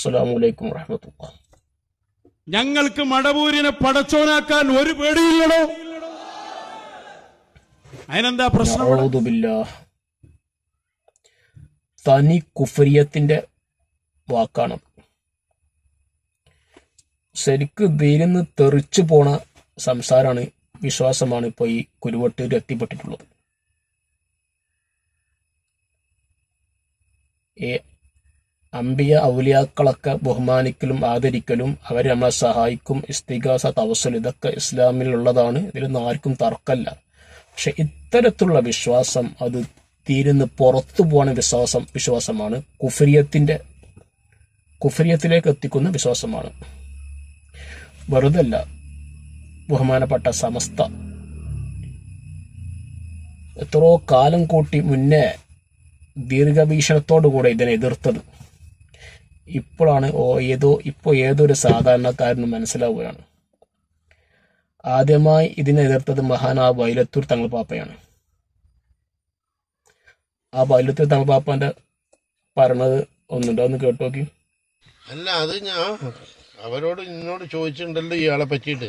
അസ്സലാമു അലൈക്കും വറഹ്മത്തുള്ളാഹി. ഞങ്ങൾക്ക് മടവൂരിനെ പടച്ചോനാക്കാൻ ഒരു പേടിയില്ലടോ. അതിനെന്താ പ്രശ്നം? നഊദു ബില്ലാഹ്. തനി കുഫരിയത്തിന്റെ വാക്കാണ്. ശരിക്ക് ദീനിന്ന് തെറിച്ചു പോണ സംസാരമാണ്, വിശ്വാസമാണ് ഇപ്പോൾ ഈ കുരുവട്ടൂർ എത്തിപ്പെട്ടിട്ടുള്ളത്. ഈ അമ്പിയ ഔലിയാക്കളൊക്കെ ബഹുമാനിക്കലും ആദരിക്കലും അവർ നമ്മളെ സഹായിക്കും, ഇസ്തിഗാസ, തവസ്സുൽ, ഇതൊക്കെ ഇസ്ലാമിലുള്ളതാണ്. ഇതിലൊന്നും ആർക്കും തർക്കമല്ല. പക്ഷെ ഇത്തരത്തിലുള്ള വിശ്വാസം അത് തീരുന്ന് പുറത്തു പോണ വിശ്വാസമാണ്, കുഫരിയത്തിലേക്ക് എത്തിക്കുന്ന വിശ്വാസമാണ്. വെറുതല്ല ബഹുമാനപ്പെട്ട സമസ്ത എത്രയോ കാലം കൂട്ടി മുന്നേ ദീർഘവീക്ഷണത്തോടുകൂടെ ഇതിനെ എതിർത്തത്. ഇപ്പോഴാണ് ഏതൊരു സാധാരണക്കാരനും മനസ്സിലാവുകയാണ്. ആദ്യമായി ഇതിനെ എതിർത്തത് മഹാനാ വൈലത്തൂർ തങ്ങൾ പാപ്പയാണ്. ആ വൈലത്തൂർ തങ്ങൾ പാപ്പാന്റെ പറഞ്ഞത് ഒന്നുണ്ടോ ഒന്ന് കേട്ടു നോക്കി. അല്ല, അത് ഞാൻ എന്നോട് ചോദിച്ചിട്ടുണ്ടല്ലോ ഇയാളെ പറ്റിയിട്ട്.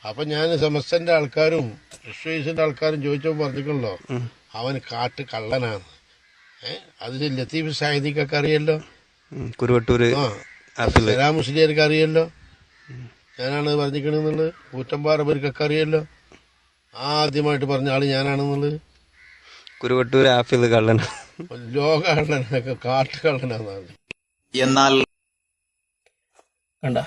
അപ്പൊ ഞാൻ സമസ്തന്റെ ആൾക്കാരും വിശ്വേസിന്റെ ആൾക്കാരും ചോദിച്ചപ്പോ പറഞ്ഞിട്ടുള്ളോ അവൻ കാട്ട് കള്ളനാണ്. അതിൽ ലത്തീഫ് സാഹിദിക്കൊക്കെ അറിയല്ലോ, കുരുവട്ടൂര് സലാം മുസ്ലിയാർക്ക് അറിയല്ലോ, ഞാനാണ് പറഞ്ഞിരിക്കണെന്നുള്ളത്. കൂറ്റമ്പാറബർക്കൊക്കെ അറിയല്ലോ, ആദ്യമായിട്ട് പറഞ്ഞ ആള് ഞാനാണെന്നുള്ളത്. കുരുവട്ടൂര് ആഫിൽ കള്ളൻ, ലോക കള്ളനൊക്കെ കാട്ട് കള്ളനാണ്. എന്നാൽ കണ്ട,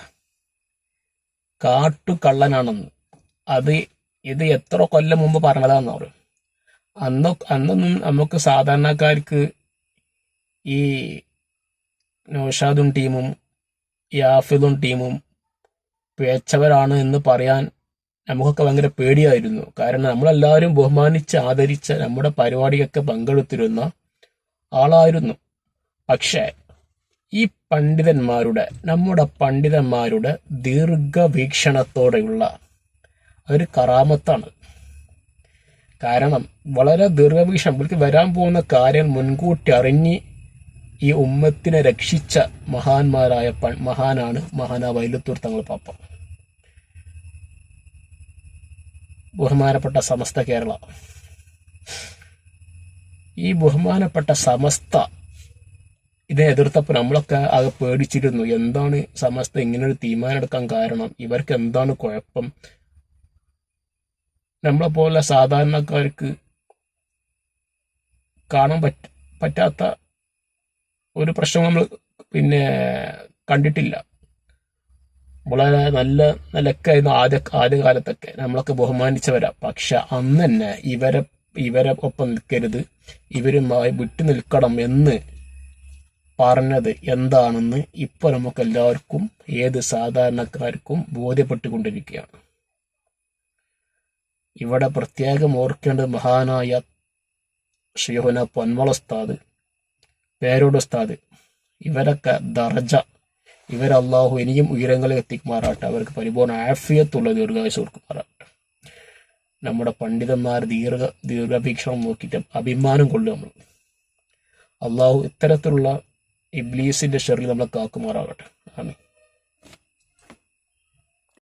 കാട്ടുകള്ളനാണെന്ന് ഇത് എത്ര കൊല്ലം മുമ്പ് പറഞ്ഞതാന്ന് പറയും. അന്നൊന്നും നമുക്ക് സാധാരണക്കാർക്ക് ഈ നൗഷാദും ടീമും ഈ ആഫിദും ടീമും പിഴച്ചവരാണ് എന്ന് പറയാൻ നമുക്കൊക്കെ ഭയങ്കര പേടിയായിരുന്നു. കാരണം നമ്മളെല്ലാവരും ബഹുമാനിച്ച് ആദരിച്ച നമ്മുടെ പരിപാടിയൊക്കെ പങ്കെടുത്തിരുന്ന ആളായിരുന്നു. പക്ഷേ ഈ നമ്മുടെ പണ്ഡിതന്മാരുടെ ദീർഘവീക്ഷണത്തോടെയുള്ള ഒരു കറാമത്താണ്. കാരണം വളരെ ദീർഘവീക്ഷണം, ഇവർക്ക് വരാൻ പോകുന്ന കാര്യം മുൻകൂട്ടി അറിഞ്ഞ് ഈ ഉമ്മത്തിനെ രക്ഷിച്ച മഹാനാ വൈലത്തൂർ തങ്ങൾ പാപ്പ. ബഹുമാനപ്പെട്ട സമസ്ത കേരള, ഈ ബഹുമാനപ്പെട്ട സമസ്ത ഇതിനെ എതിർത്തപ്പോൾ നമ്മളൊക്കെ ആകെ പേടിച്ചിരുന്നു. എന്താണ് സമസ്ത ഇങ്ങനൊരു തീരുമാനം എടുക്കാൻ കാരണം? ഇവർക്ക് എന്താണ് കുഴപ്പം? നമ്മളെ പോലെ സാധാരണക്കാർക്ക് കാണാൻ പറ്റാത്ത ഒരു പ്രശ്നം നമ്മൾ കണ്ടിട്ടില്ല. വളരെ നല്ല നിലക്കായിരുന്നു ആദ്യകാലത്തൊക്കെ നമ്മളൊക്കെ ബഹുമാനിച്ചവരാ. പക്ഷെ അന്ന് തന്നെ ഇവരെ ഒപ്പം നിൽക്കരുത്, ഇവരുമായി വിട്ടു നിൽക്കണം എന്ന് പറഞ്ഞത് എന്താണെന്ന് ഇപ്പൊ നമുക്ക് എല്ലാവർക്കും, ഏത് സാധാരണക്കാർക്കും ബോധ്യപ്പെട്ടുകൊണ്ടിരിക്കുകയാണ്. ഇവിടെ പ്രത്യേകം ഓർക്കേണ്ടത് മഹാനായ ഷെയ്ഖുന പൊന്മള ഉസ്താദ്, പേരോട് ഉസ്താദ്, ഇവരൊക്കെ ദർജ, ഇവരല്ലാഹു ഇനിയും ഉയരങ്ങളിൽ എത്തിക്കുമാറാട്ടെ. അവർക്ക് പരിപൂർണ്ണ ആഫിയത്തുള്ള ദീർഘായുസ് കൊടുക്കുമാറാട്ടെ. നമ്മുടെ പണ്ഡിതന്മാർ ദീർഘവീക്ഷണം നോക്കിയിട്ട് അഭിമാനം കൊള്ളുക. നമ്മൾ അള്ളാഹു ഇത്തരത്തിലുള്ള ഇബ്ലീസിന്റെ ഷെറിൽ നമ്മളെ കാക്കുമാറാകട്ടെ. ആമീൻ.